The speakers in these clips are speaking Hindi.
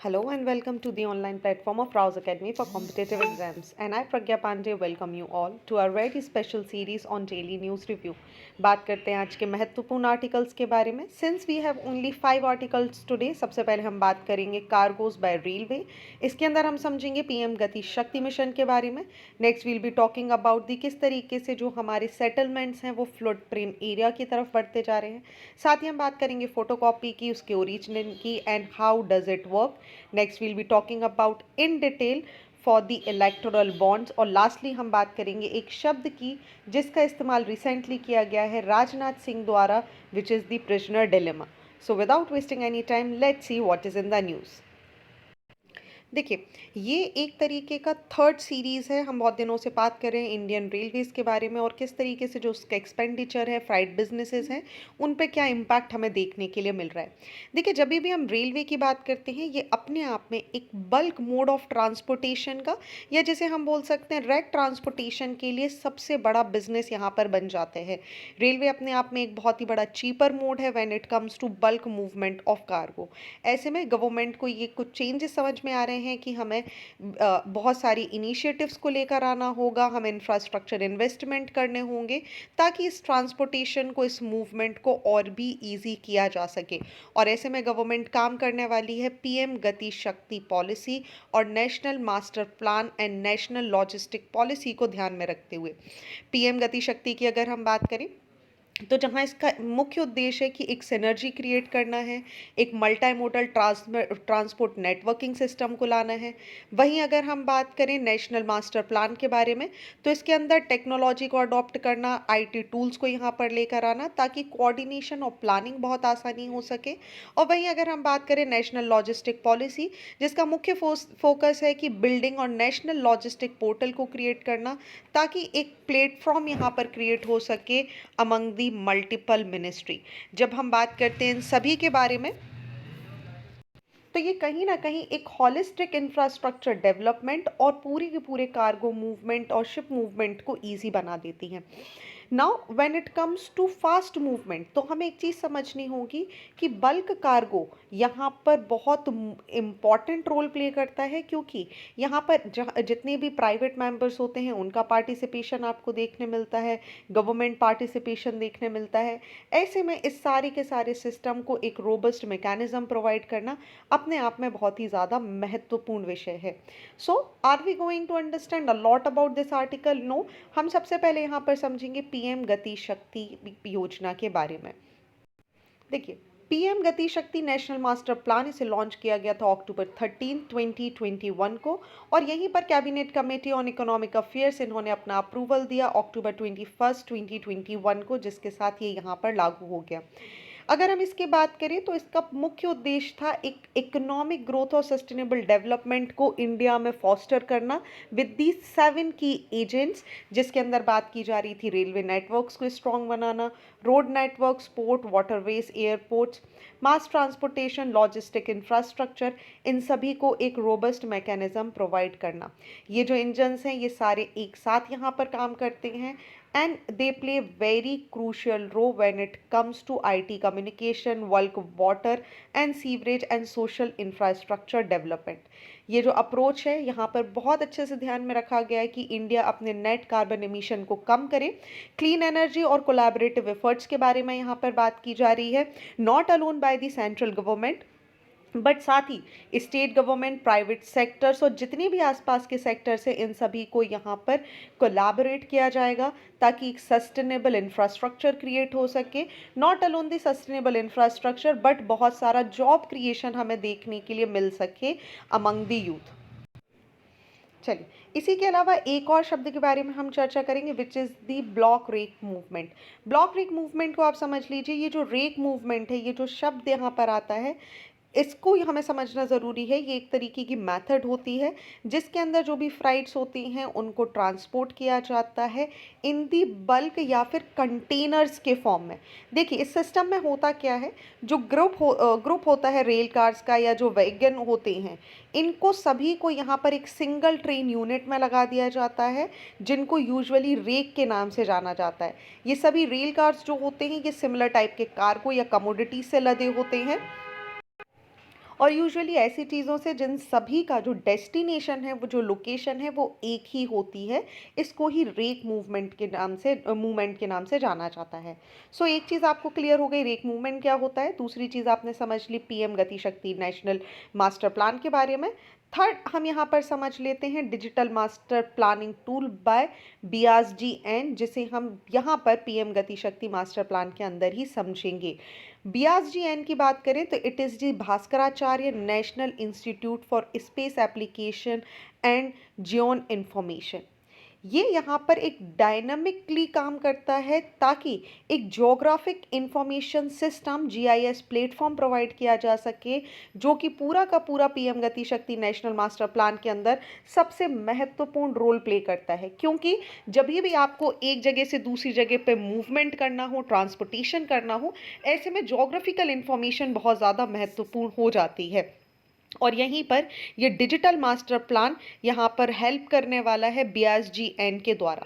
Hello and welcome to the online platform of Rouse Academy for competitive exams. And I, Pragya Pandey, welcome you all to our very special series on daily news review. बात करते हैं आज के महत्वपूर्ण आर्टिकल्स के बारे में. Since we have only 5 articles today, सबसे पहले हम बात करेंगे कार्गोज बाय रेलवे. इसके अंदर हम समझेंगे पीएम गति शक्ति मिशन के बारे में. Next we'll be talking about the किस तरीके से जो हमारे सेटलमेंट्स हैं वो फ्लड प्रेन एरिया की तरफ बढ़ते जा रहे हैं. साथ ही हम बात करेंगे फोटोकॉपी की, उसके ओरिजिनल की and how does it work. Next we'll be talking about in detail for the electoral bonds. और लास्टली हम बात करेंगे एक शब्द की जिसका इस्तेमाल रिसेंटली किया गया है राजनाथ सिंह द्वारा, which is the prisoner dilemma. So without wasting any time let's see what is in the news. देखिए, ये एक तरीके का थर्ड सीरीज़ है. हम बहुत दिनों से बात कर रहे हैं इंडियन रेलवेज़ के बारे में और किस तरीके से जो उसका एक्सपेंडिचर है, फ्राइट बिजनेसेस हैं, उन पे क्या इम्पैक्ट हमें देखने के लिए मिल रहा है. देखिए, जब भी हम रेलवे की बात करते हैं, ये अपने आप में एक बल्क मोड ऑफ ट्रांसपोर्टेशन का, या जैसे हम बोल सकते हैं रैक ट्रांसपोर्टेशन के लिए सबसे बड़ा बिजनेस यहाँ पर बन जाते हैं. रेलवे अपने आप में एक बहुत ही बड़ा चीपर मोड है when it comes to bulk movement of cargo. ऐसे में गवर्नमेंट को ये कुछ चेंजेस समझ में आ रहे हैं कि हमें बहुत सारी इनिशिएटिव्स को लेकर आना होगा, हमें इंफ्रास्ट्रक्चर इन्वेस्टमेंट करने होंगे ताकि इस ट्रांसपोर्टेशन को, इस मूवमेंट को और भी इजी किया जा सके. और ऐसे में गवर्नमेंट काम करने वाली है पीएम गति शक्ति पॉलिसी और national master plan and national logistic policy को ध्यान में रखते हुए. पीएम गति शक्ति की अगर हम बात करें तो जहाँ इसका मुख्य उद्देश्य है कि एक सिनर्जी क्रिएट करना है, एक multi modal transport networking system को लाना है. वहीं अगर हम बात करें नेशनल मास्टर प्लान के बारे में, तो इसके अंदर टेक्नोलॉजी को अडॉप्ट करना, आईटी टूल्स को यहाँ पर लेकर आना ताकि कोऑर्डिनेशन और प्लानिंग बहुत आसानी हो सके. और वहीं अगर हम बात करें नेशनल लॉजिस्टिक पॉलिसी, जिसका मुख्य फोकस है कि बिल्डिंग और नेशनल लॉजिस्टिक पोर्टल को क्रिएट करना ताकि एक प्लेटफॉर्म यहाँ पर क्रिएट हो सके अमंग दी मल्टीपल मिनिस्ट्री. जब हम बात करते हैं इन सभी के बारे में, तो ये कहीं ना कहीं एक हॉलिस्टिक इंफ्रास्ट्रक्चर डेवलपमेंट और पूरी के पूरे कार्गो मूवमेंट और शिप मूवमेंट को इजी बना देती हैं. Now when it comes to fast movement, तो हमें एक चीज़ समझनी होगी कि बल्क कार्गो यहाँ पर बहुत इम्पॉर्टेंट रोल प्ले करता है, क्योंकि यहाँ पर जितने भी प्राइवेट मेंबर्स होते हैं उनका पार्टिसिपेशन आपको देखने मिलता है, गवर्नमेंट पार्टिसिपेशन देखने मिलता है. ऐसे में इस सारे के सारे सिस्टम को एक रोबस्ट मैकेनिज्म प्रोवाइड करना अपने आप में बहुत ही ज़्यादा महत्वपूर्ण विषय है. So are we going to understand a lot about this article? No. हम सबसे पहले यहाँ पर समझेंगे पीएम गति शक्ति योजना के बारे में. देखिए, पीएम गति शक्ति नेशनल मास्टर प्लान, इसे लॉन्च किया गया था अक्टूबर 13, 2021 को. और यहीं पर cabinet committee on economic affairs, इन्होंने अपना अप्रूवल दिया अक्टूबर 21, 2021 को, जिसके साथ ये यहाँ पर लागू हो गया. अगर हम इसकी बात करें तो इसका मुख्य उद्देश्य था एक इकोनॉमिक ग्रोथ और सस्टेनेबल डेवलपमेंट को इंडिया में फॉस्टर करना विद दी 7 की एजेंट्स, जिसके अंदर बात की जा रही थी रेलवे नेटवर्क्स को स्ट्रॉन्ग बनाना, road networks, port, waterways, airports, mass transportation, logistic infrastructure, इन सभी को एक रोबस्ट मैकेनिज्म प्रोवाइड करना. ये जो इंजन्स हैं ये सारे एक साथ यहाँ पर काम करते हैं and they play very crucial role when it comes to IT communication, bulk water and sewerage and social infrastructure development. ये जो अप्रोच है यहाँ पर बहुत अच्छे से ध्यान में रखा गया है कि इंडिया अपने नेट कार्बन एमिशन को कम करे. क्लीन एनर्जी और कोलैबोरेटिव एफर्ट्स के बारे में यहाँ पर बात की जा रही है, not alone by the central government but साथ ही स्टेट गवर्नमेंट, प्राइवेट सेक्टर्स और जितने भी आसपास के सेक्टर्स हैं, इन सभी को यहाँ पर कोलैबोरेट किया जाएगा ताकि एक सस्टेनेबल इंफ्रास्ट्रक्चर क्रिएट हो सके. Not alone the sustainable infrastructure but बहुत सारा जॉब क्रिएशन हमें देखने के लिए मिल सके अमंग द यूथ. चलिए, इसी के अलावा एक और शब्द के बारे में हम चर्चा करेंगे which is the block rake movement. Block rake movement को आप समझ लीजिए, ये जो रेक मूवमेंट है, ये जो शब्द यहाँ पर आता है, इसको हमें समझना ज़रूरी है. ये एक तरीके की मेथड होती है जिसके अंदर जो भी फ्राइट्स होती हैं उनको ट्रांसपोर्ट किया जाता है इन दी बल्क या फिर कंटेनर्स के फॉर्म में. देखिए, इस सिस्टम में होता क्या है, जो ग्रुप होता है रेल कार्स का या जो वैगन होते हैं, इनको सभी को यहाँ पर एक सिंगल ट्रेन यूनिट में लगा दिया जाता है, जिनको यूजुअली रेक के नाम से जाना जाता है. ये सभी रेल कार्स जो होते हैं ये सिमिलर टाइप के कार्गो या कमोडिटी से लदे होते हैं और यूजुअली ऐसी चीज़ों से जिन सभी का जो डेस्टिनेशन है, वो जो लोकेशन है, वो एक ही होती है। इसको ही रेक मूवमेंट के नाम से जाना जाता है। सो एक चीज़ आपको क्लियर हो गई, रेक मूवमेंट क्या होता है। दूसरी चीज़ आपने समझ ली पीएम गति शक्ति नेशनल मास्टर प्लान के बारे में। थर्ड हम यहाँ पर समझ लेते हैं digital master planning tool by BRSGN, जिसे हम यहाँ पर पीएम गति शक्ति मास्टर प्लान के अंदर ही समझेंगे। BRSGN की बात करें तो it is the Bhaskaracharya national institute for space application and geo information. ये यहाँ पर एक डायनामिकली काम करता है ताकि एक geographic information system GIS platform provide किया जा सके, जो कि पूरा का पूरा पीएम गति शक्ति नेशनल मास्टर प्लान के अंदर सबसे महत्वपूर्ण रोल प्ले करता है। क्योंकि जब भी आपको एक जगह से दूसरी जगह पे मूवमेंट करना हो, ट्रांसपोर्टेशन करना हो, ऐसे में ज्योग्राफिकल इंफॉर्मेशन बहुत ज़्यादा महत्वपूर्ण हो जाती है। और यहीं पर ये डिजिटल मास्टर प्लान यहाँ पर हेल्प करने वाला है BRSGN के द्वारा।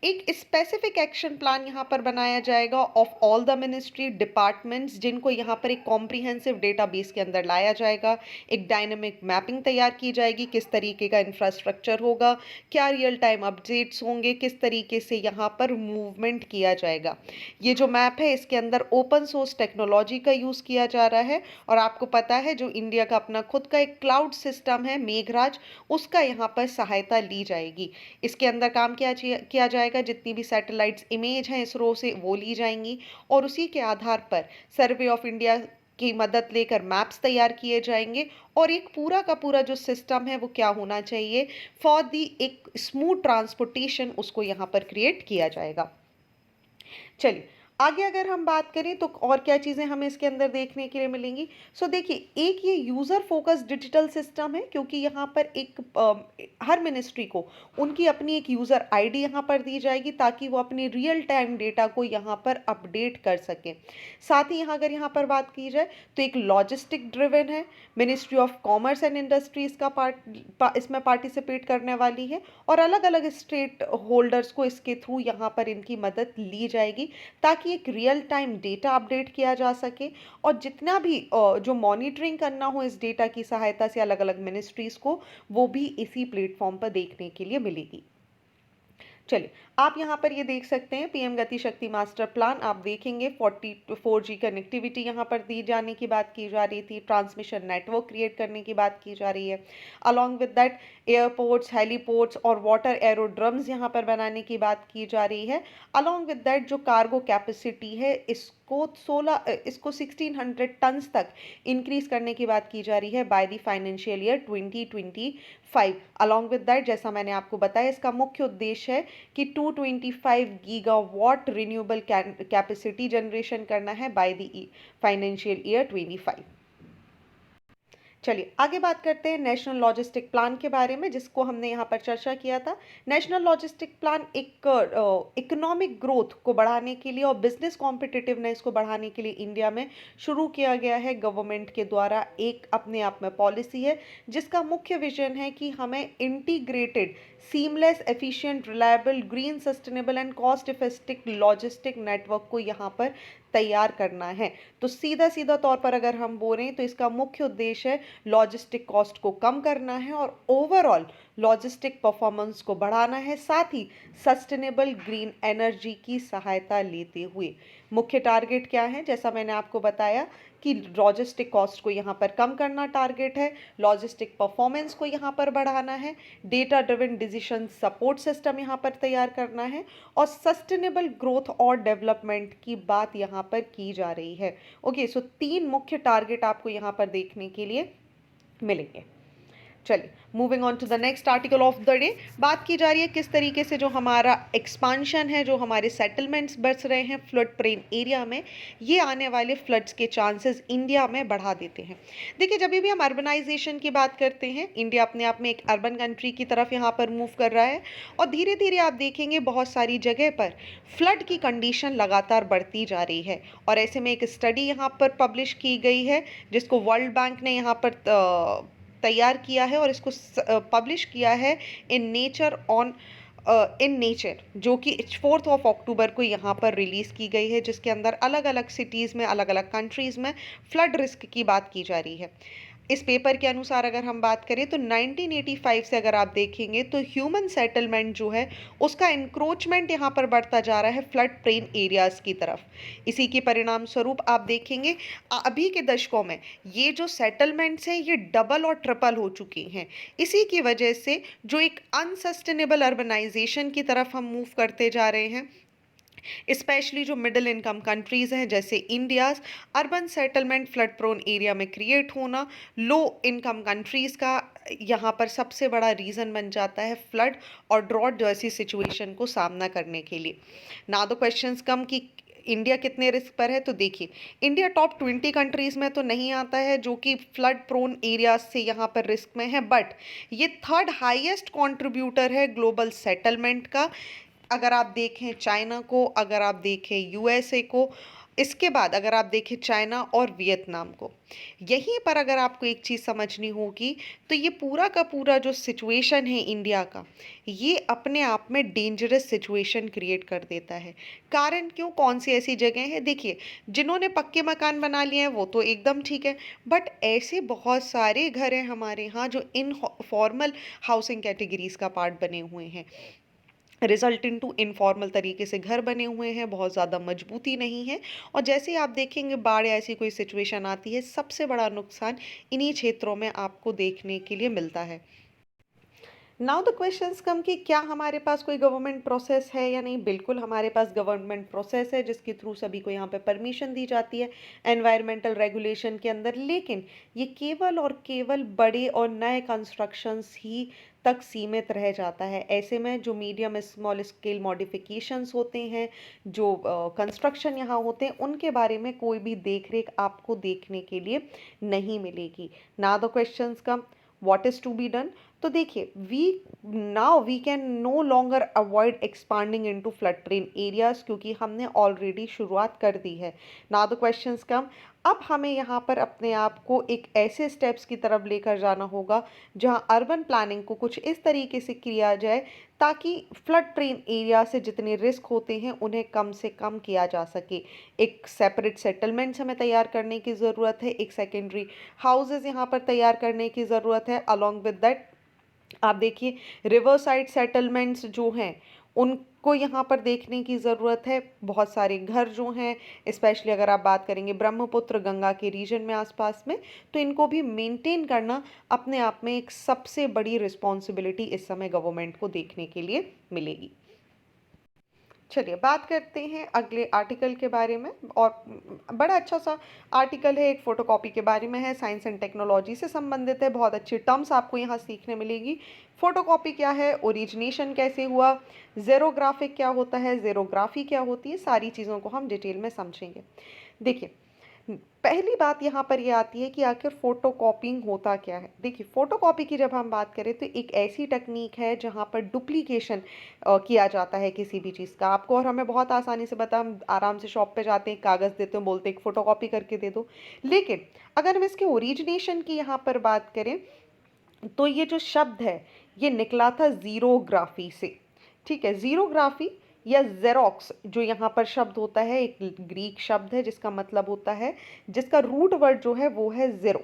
एक स्पेसिफिक एक्शन प्लान यहाँ पर बनाया जाएगा of all the ministry departments, जिनको यहाँ पर एक कॉम्प्रिहेंसिव डेटाबेस के अंदर लाया जाएगा। एक डायनेमिक मैपिंग तैयार की जाएगी, किस तरीके का इंफ्रास्ट्रक्चर होगा, क्या रियल टाइम अपडेट्स होंगे, किस तरीके से यहाँ पर मूवमेंट किया जाएगा। ये जो मैप है इसके अंदर ओपन सोर्स टेक्नोलॉजी का यूज़ किया जा रहा है। और आपको पता है जो इंडिया का अपना खुद का एक क्लाउड सिस्टम है मेघराज, उसका यहाँ पर सहायता ली जाएगी। इसके अंदर काम किया जाएगा, जितनी भी सैटेलाइट्स इमेज हैं इसरो से वो ली जाएंगी, और उसी के आधार पर सर्वे ऑफ इंडिया की मदद लेकर मैप्स तैयार किए जाएंगे। और एक पूरा का पूरा जो सिस्टम है वो क्या होना चाहिए फॉर दी एक स्मूथ ट्रांसपोर्टेशन, उसको यहाँ पर क्रिएट किया जाएगा। चलिए आगे अगर हम बात करें तो और क्या चीज़ें हमें इसके अंदर देखने के लिए मिलेंगी। सो देखिए, एक ये यूज़र फोकस डिजिटल सिस्टम है, क्योंकि यहाँ पर हर मिनिस्ट्री को उनकी अपनी एक यूज़र आईडी यहाँ पर दी जाएगी, ताकि वो अपनी रियल टाइम डेटा को यहाँ पर अपडेट कर सकें। साथ ही यहाँ अगर यहाँ पर बात की जाए तो एक लॉजिस्टिक ड्रिवन है। Ministry of commerce and industries का इसमें पार्टिसिपेट करने वाली है, और अलग अलग स्टेट होल्डर्स को इसके थ्रू यहाँ पर इनकी मदद ली जाएगी, ताकि एक रियल टाइम डेटा अपडेट किया जा सके। और जितना भी जो मॉनिटरिंग करना हो इस डेटा की सहायता से अलग अलग मिनिस्ट्रीज़ को, वो भी इसी प्लेटफॉर्म पर देखने के लिए मिलेगी। चलिए आप यहाँ पर ये देख सकते हैं पीएम गति शक्ति मास्टर प्लान। आप देखेंगे 4G कनेक्टिविटी यहाँ पर दी जाने की बात की जा रही थी, ट्रांसमिशन नेटवर्क क्रिएट करने की बात की जा रही है। Along with that airports, heliports और वाटर एरोड्रम्स यहाँ पर बनाने की बात की जा रही है। अलॉन्ग विद दैट जो कार्गो कैपेसिटी है इसको 1600 टन्स तक इंक्रीज करने की बात की जा रही है by the financial year 2025। Along with that जैसा मैंने आपको बताया, इसका मुख्य उद्देश्य है कि 225 गीगावाट रिन्यूएबल कैपेसिटी जनरेशन करना है बाय द फाइनेंशियल ईयर 25। चलिए आगे बात करते हैं नेशनल लॉजिस्टिक प्लान के बारे में, जिसको हमने यहाँ पर चर्चा किया था। नेशनल लॉजिस्टिक प्लान एक इकोनॉमिक ग्रोथ को बढ़ाने के लिए और बिजनेस कॉम्पिटिटिवनेस को बढ़ाने के लिए इंडिया में शुरू किया गया है गवर्नमेंट के द्वारा। एक अपने आप में पॉलिसी है जिसका मुख्य विजन है कि हमें integrated, seamless, efficient, reliable, green, sustainable and cost effective logistic network को यहाँ पर तैयार करना है। तो सीधा सीधा तौर पर अगर हम बोलें तो इसका मुख्य उद्देश्य है लॉजिस्टिक कॉस्ट को कम करना है और ओवरऑल लॉजिस्टिक परफॉर्मेंस को बढ़ाना है, साथ ही सस्टेनेबल ग्रीन एनर्जी की सहायता लेते हुए। मुख्य टारगेट क्या है, जैसा मैंने आपको बताया कि लॉजिस्टिक कॉस्ट को यहाँ पर कम करना टारगेट है, लॉजिस्टिक परफॉर्मेंस को यहाँ पर बढ़ाना है, data driven decision support system यहाँ पर तैयार करना है, और सस्टेनेबल ग्रोथ और डेवलपमेंट की बात यहाँ पर की जा रही है। ओके, सो 3 मुख्य टारगेट आपको यहाँ पर देखने के लिए मिलेंगे। चलिए moving on to the next article of the day. बात की जा रही है किस तरीके से जो हमारा एक्सपांशन है, जो हमारे सेटलमेंट्स बढ़ रहे हैं फ्लड प्रेन एरिया में, ये आने वाले फ्लड्स के चांसेस इंडिया में बढ़ा देते हैं। देखिए, जब भी हम अर्बनाइजेशन की बात करते हैं, इंडिया अपने आप में एक अर्बन कंट्री की तरफ यहाँ पर मूव कर रहा है, और धीरे धीरे आप देखेंगे बहुत सारी जगह पर फ्लड की कंडीशन लगातार बढ़ती जा रही है। और ऐसे में एक स्टडी यहाँ पर पब्लिश की गई है जिसको वर्ल्ड बैंक ने यहाँ पर तैयार किया है, और इसको पब्लिश किया है इन नेचर, जो कि 4 अक्टूबर को यहाँ पर रिलीज़ की गई है, जिसके अंदर अलग अलग सिटीज़ में, अलग अलग कंट्रीज़ में फ्लड रिस्क की बात की जा रही है। इस पेपर के अनुसार अगर हम बात करें तो 1985 से अगर आप देखेंगे तो ह्यूमन सेटलमेंट जो है उसका इंक्रोचमेंट यहाँ पर बढ़ता जा रहा है फ्लड प्रेन एरियाज़ की तरफ। इसी के परिणाम स्वरूप आप देखेंगे अभी के दशकों में ये जो सेटलमेंट्स हैं ये डबल और ट्रिपल हो चुकी हैं। इसी की वजह से जो एक अनसस्टेनेबल अर्बनाइजेशन की तरफ हम मूव करते जा रहे हैं, स्पेशली जो मिडिल इनकम कंट्रीज़ हैं जैसे India's, urban settlement flood prone area में क्रिएट होना लो इनकम कंट्रीज़ का यहाँ पर सबसे बड़ा रीज़न बन जाता है फ्लड और ड्रॉट जैसी सिचुएशन को सामना करने के लिए। ना दो क्वेश्चंस कम कि इंडिया कितने रिस्क पर है, तो देखिए इंडिया टॉप 20 कंट्रीज़ में तो नहीं आता है जो कि फ्लड प्रोन एरियाज से यहाँ पर रिस्क में है, बट ये थर्ड हाईएस्ट कंट्रीब्यूटर है ग्लोबल सेटलमेंट का। अगर आप देखें चाइना को, अगर आप देखें यूएसए को, इसके बाद अगर आप देखें चाइना और वियतनाम को, यहीं पर अगर आपको एक चीज़ समझनी होगी तो ये पूरा का पूरा जो सिचुएशन है इंडिया का, ये अपने आप में डेंजरस सिचुएशन क्रिएट कर देता है। कारण क्यों, कौन सी ऐसी जगह है, देखिए जिन्होंने पक्के मकान बना लिए हैं वो तो एकदम ठीक है, बट ऐसे बहुत सारे घर हैं हमारे यहाँ जो इन फॉर्मल हाउसिंग कैटेगरीज का पार्ट बने हुए हैं, रिजल्ट टू इनफॉर्मल तरीके से घर बने हुए हैं, बहुत ज़्यादा मजबूती नहीं है। और जैसे ही आप देखेंगे बाढ़ या ऐसी कोई सिचुएशन आती है, सबसे बड़ा नुकसान इन्हीं क्षेत्रों में आपको देखने के लिए मिलता है। नाउ द क्वेश्चंस कम कि क्या हमारे पास कोई गवर्नमेंट प्रोसेस है या नहीं। बिल्कुल हमारे पास गवर्नमेंट प्रोसेस है जिसके थ्रू सभी को यहाँ पे परमिशन दी जाती है एनवायरमेंटल रेगुलेशन के अंदर, लेकिन ये केवल और केवल बड़े और नए कंस्ट्रक्शंस ही तक सीमित रह जाता है। ऐसे में जो मीडियम स्मॉल स्केल मॉडिफिकेशंस होते हैं, जो कंस्ट्रक्शन यहाँ होते हैं, उनके बारे में कोई भी देख रेख आपको देखने के लिए नहीं मिलेगी। ना the questions come what is to be done. तो देखिए we can no longer avoid expanding into flood prone areas, क्योंकि हमने ऑलरेडी शुरुआत कर दी है। नाउ द क्वेश्चंस कम, अब हमें यहाँ पर अपने आप को एक ऐसे स्टेप्स की तरफ लेकर जाना होगा जहाँ अर्बन प्लानिंग को कुछ इस तरीके से किया जाए ताकि फ्लड प्रेन एरिया से जितने रिस्क होते हैं उन्हें कम से कम किया जा सके। एक सेपरेट सेटलमेंट्स हमें तैयार करने की ज़रूरत है, एक सेकेंडरी हाउसेज यहाँ पर तैयार करने की ज़रूरत है। अलॉन्ग विद दैट आप देखिए रिवर साइड सेटलमेंट्स जो हैं उनको यहाँ पर देखने की ज़रूरत है। बहुत सारे घर जो हैं, स्पेशली अगर आप बात करेंगे ब्रह्मपुत्र गंगा के रीजन में आसपास में, तो इनको भी मेंटेन करना अपने आप में एक सबसे बड़ी रिस्पॉन्सिबिलिटी इस समय गवर्नमेंट को देखने के लिए मिलेगी। चलिए बात करते हैं अगले आर्टिकल के बारे में, और बड़ा अच्छा सा आर्टिकल है, एक फ़ोटोकॉपी के बारे में है, साइंस एंड टेक्नोलॉजी से संबंधित है। बहुत अच्छी टर्म्स आपको यहाँ सीखने मिलेगी। फ़ोटोकॉपी क्या है, ओरिजिनेशन कैसे हुआ, ज़ेरोग्राफिक क्या होता है, ज़ेरोग्राफी क्या होती है, सारी चीज़ों को हम डिटेल में समझेंगे। देखिए पहली बात यहाँ पर ये आती है कि आखिर फोटोकॉपिंग होता क्या है। देखिए फोटोकॉपी की जब हम बात करें तो एक ऐसी टेक्निक है जहाँ पर डुप्लीकेशन किया जाता है किसी भी चीज़ का। आपको और हमें बहुत आसानी से पता, हम आराम से शॉप पे जाते हैं, कागज़ देते हैं, बोलते हैं फोटोकॉपी करके दे दो। लेकिन अगर हम इसके ओरिजिनेशन की यहाँ पर बात करें तो ये जो शब्द है ये निकला था ज़ीरोग्राफी से। ठीक है, ज़ीरोग्राफी या जेरोक्स जो यहाँ पर शब्द होता है एक ग्रीक शब्द है जिसका मतलब होता है, जिसका रूट वर्ड जो है वो है ज़ीरो।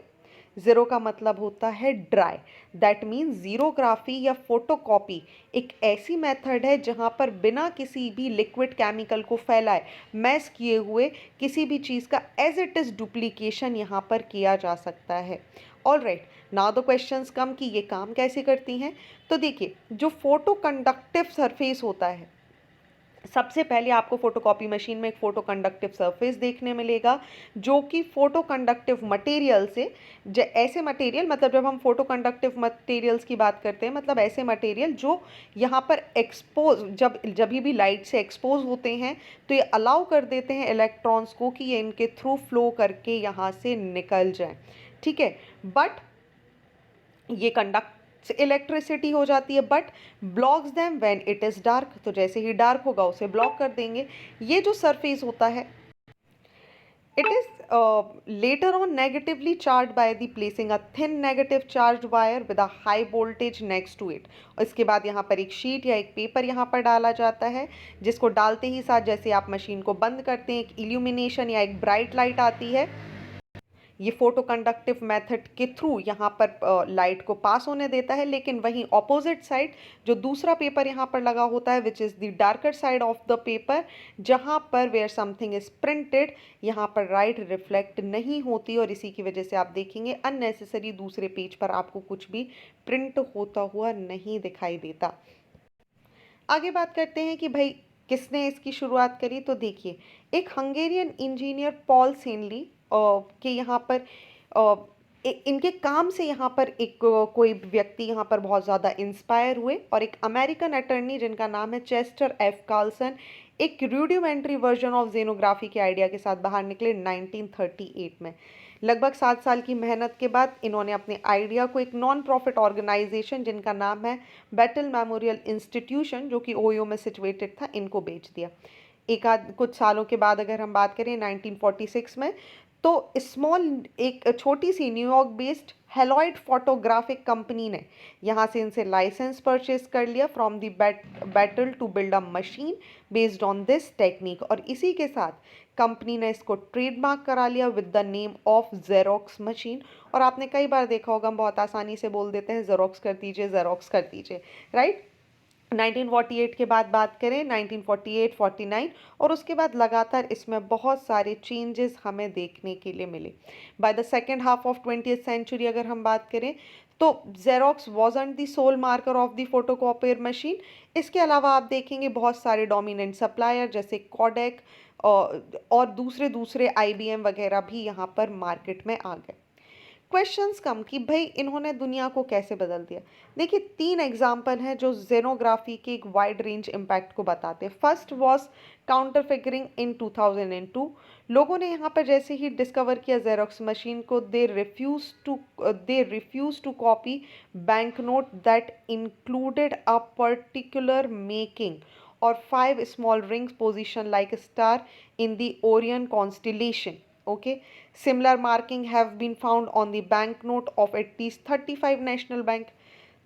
ज़ीरो का मतलब होता है ड्राई। दैट मीन्स ज़ीरोग्राफी या फोटोकॉपी एक ऐसी मेथड है जहाँ पर बिना किसी भी लिक्विड केमिकल को फैलाए, मैस किए हुए किसी भी चीज़ का एज इट इज़ डुप्लीकेशन यहाँ पर किया जा सकता है। All right, now the questions come कि ये काम कैसे करती हैं। तो देखिए जो फोटो कंडक्टिव सरफेस होता है, सबसे पहले आपको फोटोकॉपी मशीन में एक फोटो कंडक्टिव सरफेस देखने मिलेगा जो कि फोटो कंडक्टिव मटेरियल से, ऐसे मटेरियल, मतलब जब हम फोटो कंडक्टिव मटेरियल्स की बात करते हैं मतलब ऐसे मटेरियल जो यहाँ पर एक्सपोज, जब भी लाइट से एक्सपोज होते हैं तो ये अलाउ कर देते हैं इलेक्ट्रॉन्स को कि ये इनके थ्रू फ्लो करके यहाँ से निकल जाए। ठीक है, बट ये कंडक्ट इलेक्ट्रिसिटी हो जाती है, but blocks them when it is dark. तो जैसे ही डार्क होगा उसे ब्लॉक कर देंगे। ये जो सरफेस होता है it is later on negatively charge by the placing a thin negative charge wire with a high voltage next to it. और इसके बाद यहाँ पर एक शीट या एक पेपर यहाँ पर डाला जाता है, जिसको डालते ही साथ जैसे आप मशीन को बंद करते हैं एक इल्यूमिनेशन या एक ब्राइट लाइट आती है। ये फोटो कंडक्टिव मेथड के थ्रू यहाँ पर लाइट को पास होने देता है, लेकिन वहीं ऑपोजिट साइड जो दूसरा पेपर यहाँ पर लगा होता है which is the darker side of the paper, जहाँ पर वेयर समथिंग इज प्रिंटेड, यहाँ पर लाइट रिफ्लेक्ट नहीं होती और इसी की वजह से आप देखेंगे अननेसेसरी दूसरे पेज पर आपको कुछ भी प्रिंट होता हुआ नहीं दिखाई देता। आगे बात करते हैं कि भाई किसने इसकी शुरुआत करी। तो देखिए, एक हंगेरियन इंजीनियर पॉल सेनली के यहाँ पर इनके काम से यहाँ पर एक कोई व्यक्ति यहाँ पर बहुत ज़्यादा इंस्पायर हुए और एक अमेरिकन अटर्नी जिनका नाम है चेस्टर एफ कार्लसन एक रूडिमेंट्री वर्जन ऑफ जेनोग्राफी के आइडिया के साथ बाहर निकले 1938 में। लगभग 7 साल की मेहनत के बाद इन्होंने अपने आइडिया को एक नॉन प्रॉफिट ऑर्गेनाइजेशन जिनका नाम है बैटल मेमोरियल इंस्टीट्यूशन, जो कि ओयो में सिचुएटेड था, इनको बेच दिया। कुछ सालों के बाद अगर हम बात करें 1946 में, तो एक छोटी सी New York based Haloid photographic company ने यहाँ से इनसे लाइसेंस परचेज कर लिया from the Battelle to build a machine based on this technique, और इसी के साथ कंपनी ने इसको ट्रेडमार्क करा लिया with the name of xerox machine. और आपने कई बार देखा होगा, हम बहुत आसानी से बोल देते हैं जेरोक्स कर दीजिए, जेरोक्स कर दीजिए, राइट। 1948 के बाद बात करें 1948, 49 और उसके बाद लगातार इसमें बहुत सारे चेंजेस हमें देखने के लिए मिले। By the second half of 20th century अगर हम बात करें तो Xerox wasn't the sole marker of the photocopier machine. इसके अलावा आप देखेंगे बहुत सारे डोमिनेंट सप्लायर जैसे कोडेक और दूसरे IBM वगैरह भी यहाँ पर मार्केट में आ गए। क्वेश्चंस कम कि भाई इन्होंने दुनिया को कैसे बदल दिया। देखिए, 3 एग्जाम्पल हैं जो जेनोग्राफी के एक वाइड रेंज इम्पैक्ट को बताते हैं। First was counter figuring in 2002। लोगों ने यहाँ पर जैसे ही डिस्कवर किया जेरोक्स मशीन को, they refuse to copy bank note that included a particular marking और 5 small rings position like star in the Orion constellation. Okay, similar marking have been found on the banknote of at least 35 national bank.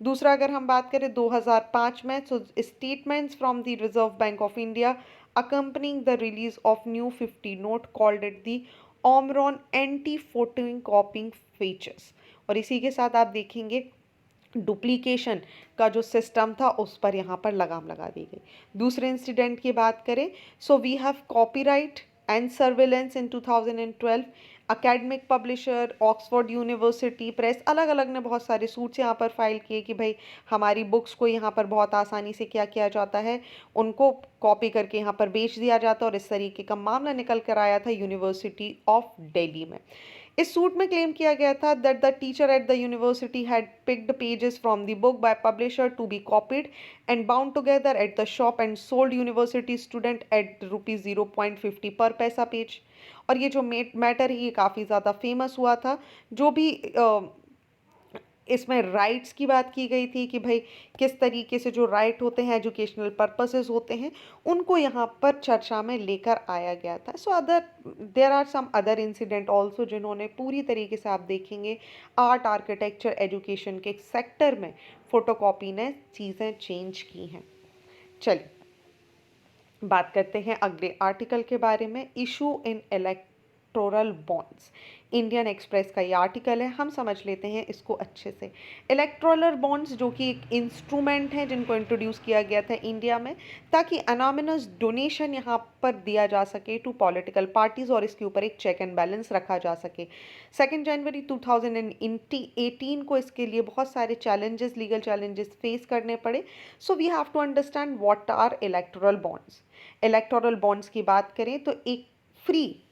दूसरा अगर हम बात करें 2005 में, so statements from the Reserve Bank of India accompanying the release of new 50 note called it the Omron anti-photocopying features। और इसी के साथ आप देखेंगे डुप्लीकेशन का जो सिस्टम था उस पर यहाँ पर लगाम लगा दी गई। दूसरे इंसिडेंट की बात करें, so we have copyright and surveillance in 2012। Academic publisher, Oxford University Press, अलग अलग ने बहुत सारे सूट्स यहाँ पर फाइल किए कि भाई हमारी बुक्स को यहाँ पर बहुत आसानी से क्या किया जाता है, उनको कॉपी करके यहाँ पर बेच दिया जाता है, और इस तरीके का मामला निकल कर आया था यूनिवर्सिटी ऑफ दिल्ली में। इस सूट में क्लेम किया गया था that the teacher at the university had picked pages from the book by publisher to be copied and bound together at the shop and sold university student at ₹0.50 पर पैसा पेज। और ये जो मैटर है ये काफ़ी ज़्यादा फेमस हुआ था। जो भी इसमें राइट्स की बात की गई थी कि भाई किस तरीके से जो राइट होते हैं, एजुकेशनल पर्पसेस होते हैं, उनको यहाँ पर चर्चा में लेकर आया गया था। So there are some other incident also जिन्होंने पूरी तरीके से आप देखेंगे आर्ट, आर्किटेक्चर, एजुकेशन के सेक्टर में फोटोकॉपी ने चीज़ें चेंज की हैं। चलिए बात करते हैं अगले आर्टिकल के बारे में, issue in electoral bonds. Indian express का ये आर्टिकल है, हम समझ लेते हैं इसको अच्छे से। इलेक्टोरल बॉन्ड्स जो कि एक इंस्ट्रूमेंट है जिनको इंट्रोड्यूस किया गया था इंडिया में ताकि अनोनिमस डोनेशन यहाँ पर दिया जा सके टू पॉलिटिकल पार्टीज और इसके ऊपर एक चेक एंड बैलेंस रखा जा सके। 2 जनवरी 2018 को इसके लिए बहुत सारे चैलेंजेस, लीगल चैलेंजेस फेस करने पड़े। So we have to understand what are electoral bonds. Electoral bonds की बात करें तो एक फ्री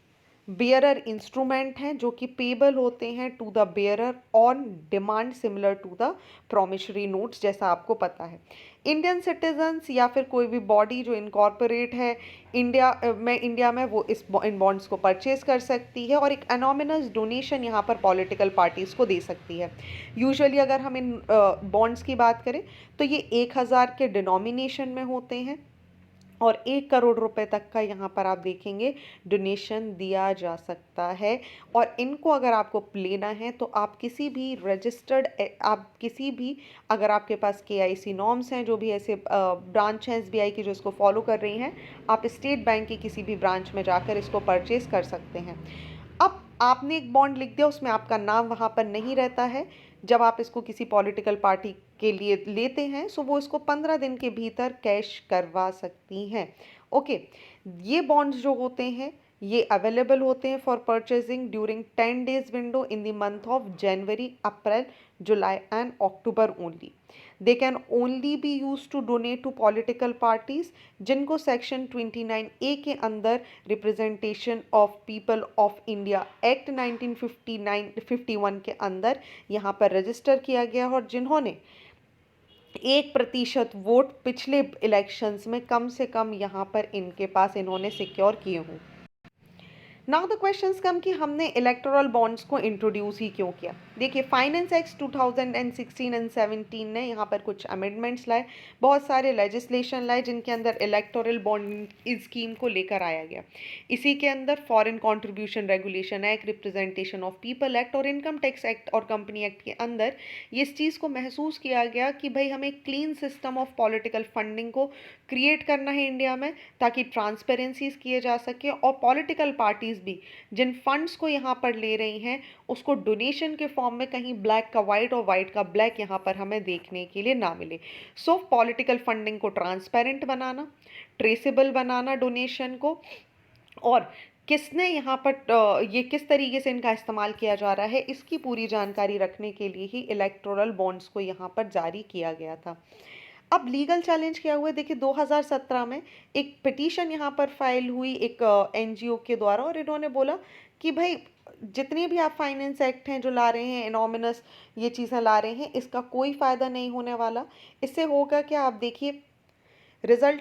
बेयरर इंस्ट्रूमेंट हैं जो कि पेबल होते हैं to the bearer on demand, similar to the promissory notes, जैसा आपको पता है। इंडियन सिटीजन्स या फिर कोई भी बॉडी जो इनकॉर्पोरेट है इंडिया में वो इन बॉन्ड्स को परचेज कर सकती है और एक एनोमिनस डोनेशन यहाँ पर पॉलिटिकल पार्टीज़ को दे सकती है। यूजुअली अगर हम इन बॉन्ड्स की बात करें तो ये 1000 के डिनोमिनेशन में होते हैं और 1 करोड़ रुपए तक का यहाँ पर आप देखेंगे डोनेशन दिया जा सकता है। और इनको अगर आपको लेना है तो आप किसी भी रजिस्टर्ड, अगर आपके पास KIC नॉर्म्स हैं, जो भी ऐसे ब्रांच हैं SBI की जो इसको फॉलो कर रही हैं, आप स्टेट बैंक की किसी भी ब्रांच में जाकर इसको परचेज कर सकते हैं। अब आपने एक बॉन्ड लिख दिया, उसमें आपका नाम वहाँ पर नहीं रहता है। जब आप इसको किसी पॉलिटिकल पार्टी के लिए लेते हैं सो वो इसको 15 दिन के भीतर कैश करवा सकती हैं। ओके, ये बॉन्ड्स जो होते हैं ये अवेलेबल होते हैं for purchasing during 10 days window in the month of January, April, July and October only. They can only be use to donate to political parties जिनको सेक्शन 29A के अंदर representation of people of India act 1951 के अंदर यहाँ पर रजिस्टर किया गया और जिन्होंने 1% वोट पिछले इलेक्शंस में कम से कम यहाँ पर इनके पास इन्होंने सिक्योर किए हों। नाउ द क्वेश्चंस कम कि हमने इलेक्टोरल बॉन्ड्स को इंट्रोड्यूस ही क्यों किया। देखिए, फाइनेंस एक्ट 2016 एंड 17 ने यहाँ पर कुछ अमेंडमेंट्स लाए, बहुत सारे लेजिस्लेशन लाए जिनके अंदर इलेक्टोरल बॉन्ड स्कीम को लेकर आया गया। इसी के अंदर foreign contribution regulation act, representation of people act और इनकम टैक्स एक्ट और कंपनी एक्ट के अंदर ये इस चीज़ को महसूस किया गया कि भाई हमें clean system of political funding को क्रिएट करना है इंडिया में, ताकि ट्रांसपेरेंसीज किए जा सके और पॉलिटिकल पार्टीज भी जिन फंड्स को यहाँ पर ले रही हैं उसको डोनेशन के फॉर्म में कहीं ब्लैक का वाइट और वाइट का ब्लैक यहाँ पर हमें देखने के लिए ना मिले। सो पॉलिटिकल फंडिंग को ट्रांसपेरेंट बनाना, ट्रेसेबल बनाना डोनेशन को, और किसने यहाँ पर ये किस तरीके से इनका इस्तेमाल किया जा रहा है इसकी पूरी जानकारी रखने के लिए ही इलेक्टोरल बॉन्ड्स को यहाँ पर जारी किया गया था। अब लीगल चैलेंज क्या हुआ, देखिए 2017 में एक पिटीशन यहाँ पर फाइल हुई एक एनजीओ के द्वारा और इन्होंने बोला कि भाई जितने भी आप फाइनेंस एक्ट हैं जो ला रहे हैं, इनॉमिनस ये चीज़ें ला रहे हैं, इसका कोई फ़ायदा नहीं होने वाला। इससे होगा क्या, आप देखिए रिजल्ट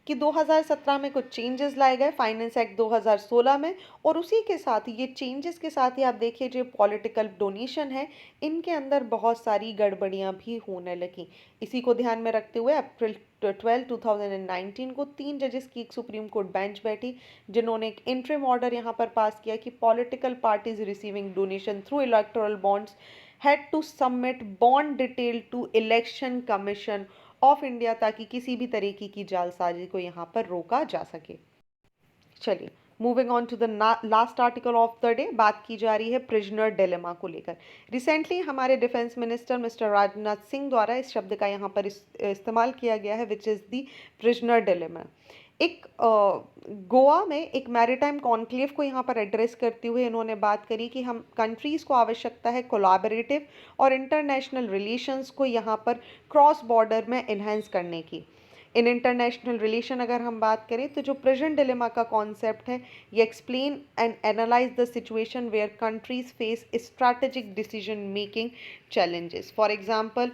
कि 2017 में कुछ चेंजेस लाए गए फाइनेंस एक्ट 2016 में, और उसी के साथ ये चेंजेस के साथ ही आप देखिए जो पॉलिटिकल डोनेशन है इनके अंदर बहुत सारी गड़बड़ियां भी होने लगी। इसी को ध्यान में रखते हुए अप्रैल 12 2019 को 3 जजेस की एक सुप्रीम कोर्ट बेंच बैठी जिन्होंने एक इंटरिम ऑर्डर यहाँ पर पास किया कि political parties receiving donation through electoral bonds had to submit bond detail to election commission of India, ताकि किसी भी तरीके की जालसाजी को यहाँ पर रोका जा सके। चलिए moving on to the last article of the day, बात की जा रही है प्रिजनर डिलेमा को लेकर। रिसेंटली हमारे defence minister mister Rajnath Singh द्वारा इस शब्द का यहाँ पर इस्तेमाल किया गया है which is the prisoner dilemma. एक गोवा में एक मैरीटाइम कॉन्क्लेव को यहाँ पर एड्रेस करते हुए इन्होंने बात करी कि हम कंट्रीज़ को आवश्यकता है कोलैबोरेटिव और इंटरनेशनल रिलेशंस को यहाँ पर क्रॉस बॉर्डर में इन्हेंस करने की। इन इंटरनेशनल रिलेशन अगर हम बात करें तो जो प्रेजेंट डिलेमा का कॉन्सेप्ट है ये explain and analyse the situation where countries face strategic decision making challenges. For example,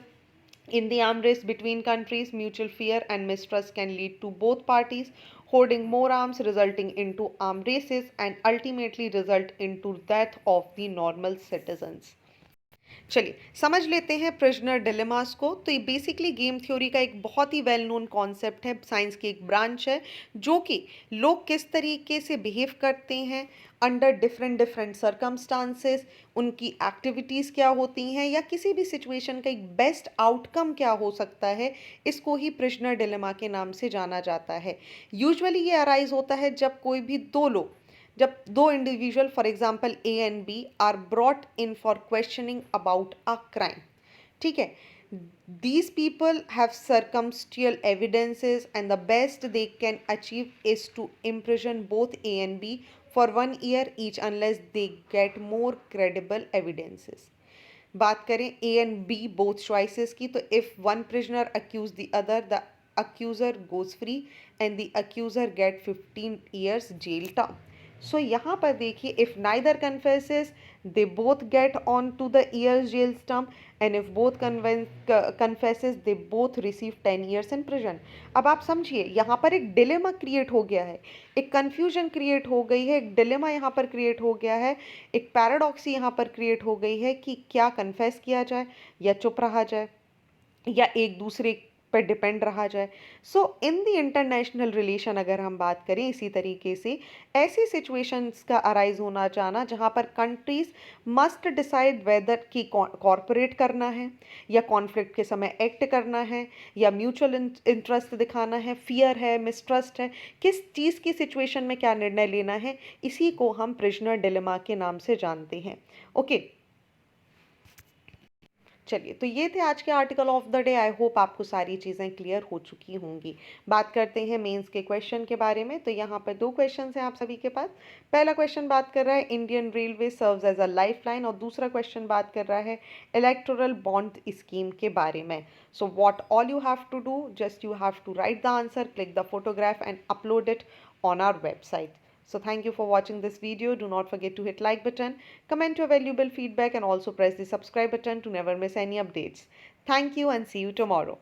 in the arm race between countries, mutual fear and mistrust can lead to both parties holding more arms, resulting into arm races and ultimately result into death of the normal citizens. चलिए समझ लेते हैं प्रिजनर डिलेमास को। तो ये बेसिकली गेम थ्योरी का एक बहुत ही वेल नोन कॉन्सेप्ट है, साइंस की एक ब्रांच है जो कि लोग किस तरीके से बिहेव करते हैं अंडर डिफरेंट सर्कमस्टांसेस, उनकी एक्टिविटीज़ क्या होती हैं या किसी भी सिचुएशन का एक बेस्ट आउटकम क्या हो सकता है, इसको ही प्रिजनर डिलेमा के नाम से जाना जाता है। यूजुअली ये अराइज होता है जब दो individual for example A and B are brought in for questioning about a crime. ठीक है, these people have circumstantial evidences and the best they can achieve is to imprison both A and B for 1 year each unless they get more credible evidences. बात करें A and B both choices की, तो if one prisoner accuse the other, the accuser goes free and the accuser get 15 years jail term. So यहाँ पर देखिए if neither confesses they both get on to the years jail term and if both confesses they both receive 10 years in prison. अब आप समझिए यहाँ पर एक डिलेमा क्रिएट हो गया है, एक कन्फ्यूजन क्रिएट हो गई है, एक डिलेमा यहाँ पर क्रिएट हो गया है, एक पैराडॉक्सी यहाँ पर क्रिएट हो गई है कि क्या कन्फेस किया जाए या चुप रहा जाए या एक दूसरे पर डिपेंड रहा जाए। सो इन द इंटरनेशनल रिलेशन अगर हम बात करें इसी तरीके से, ऐसी सिचुएशंस का अराइज होना जाना जहाँ पर कंट्रीज मस्ट डिसाइड वेदर की कॉरपोरेट करना है या कॉन्फ्लिक्ट के समय एक्ट करना है या म्यूचुअल इंटरेस्ट दिखाना है, फियर है, मिसट्रस्ट है, किस चीज़ की सिचुएशन में क्या निर्णय लेना है, इसी को हम प्रिजनर डिलेमा के नाम से जानते हैं। ओके, चलिए, तो ये थे आज के article of the day. I hope आपको सारी चीज़ें क्लियर हो चुकी होंगी। बात करते हैं मेंस के क्वेश्चन के बारे में। तो यहाँ पर दो क्वेश्चन हैं आप सभी के पास। पहला क्वेश्चन बात कर रहा है Indian railway serves as a life line, और दूसरा क्वेश्चन बात कर रहा है इलेक्टोरल बॉन्ड स्कीम के बारे में। So what all you have to do, just you have to write the answer, click the photograph and upload it on our website. So thank you for watching this video. Do not forget to hit like button, comment your valuable feedback, and also press the subscribe button to never miss any updates. Thank you and see you tomorrow.